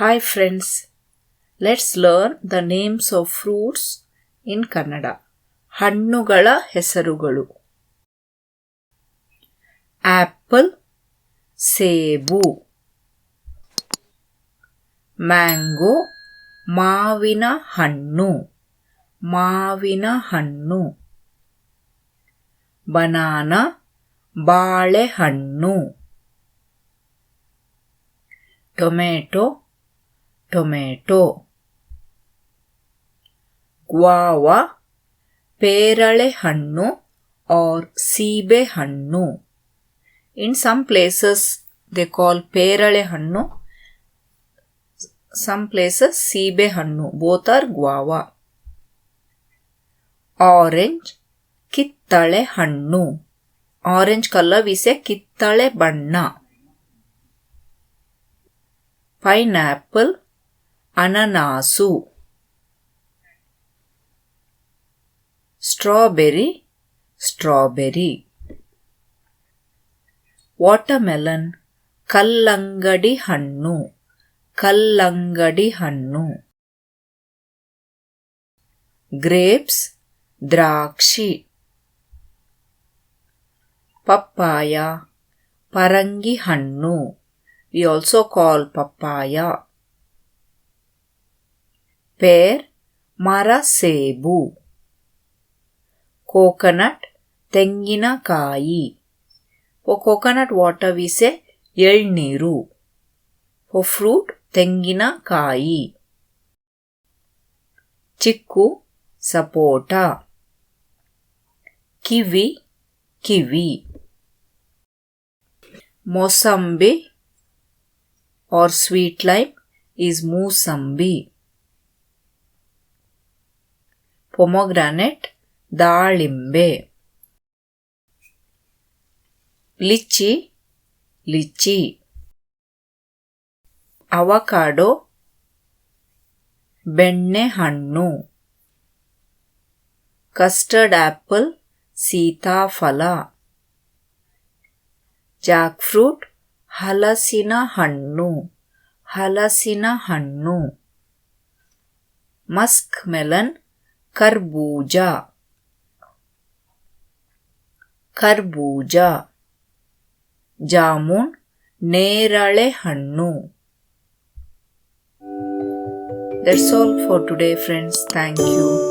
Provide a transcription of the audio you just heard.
Hi friends, let's learn the names of fruits in Kannada. ಹಣ್ಣುಗಳ ಹೆಸರುಗಳು. Apple, ಸೇಬು. Mango, ಮಾವಿನ ಹಣ್ಣು, ಮಾವಿನ ಹಣ್ಣು. ಬನಾನಾ, ಬಾಳೆಹಣ್ಣು. Tomato, tomato. ಗ್ವಾವಾ, ಪೇರಳೆ ಹಣ್ಣು or ಸೀಬೆ ಹಣ್ಣು. In some places they call ಪೇರಳೆ ಹಣ್ಣು, some places ಸೀಬೆ ಹಣ್ಣು. Both are guava. ಆರೆಂಜ್, ಕಿತ್ತಳೆ ಹಣ್ಣು. Orange color we say ಕಿತ್ತಳೆ ಬಣ್ಣ. ಪೈನಾಪಲ್, ಅನನಾಸು. Strawberry, strawberry. ವಾಟರ್ಮೆಲನ್, ಕಲ್ಲಂಗಡಿ ಹಣ್ಣು, ಕಲ್ಲಂಗಡಿ ಹಣ್ಣು. ಗ್ರೇಪ್ಸ್, ದ್ರಾಕ್ಷಿ. ಪಪ್ಪಾಯ, ಪರಂಗಿ ಹಣ್ಣು. We also call papaya. Pear, ಮರ ಸೇಬು. ಕೋಕೋನಟ್, ತೆಂಗಿನಕಾಯಿ. For coconut water we say ಎಳ್ನೀರು. For fruit, ತೆಂಗಿನಕಾಯಿ. Chikoo, sapota. Kiwi, kiwi. Mosambi or sweet lime is mosambi. Pomegranate, ದಾಳಿಂಬೆ. Lychee, lychee. ಅವಕಾಡೋ, ಬೆಣ್ಣೆಹಣ್ಣು. ಕಸ್ಟರ್ಡ್ ಆಪಲ್, ಸೀತಾಫಲ. ಜಾಕ್ ಫ್ರೂಟ್, ಹಲಸಿನ ಹಣ್ಣು, ಹಲಸಿನ ಹಣ್ಣು. ಮಸ್ಕ್ ಮೆಲನ್, ಕರ್ಬೂಜ, ಕರ್ಬೂಜ. ಜಾಮೂನ್, ನೇರಳೆ ಹಣ್ಣು. That's all for today friends. Thank you.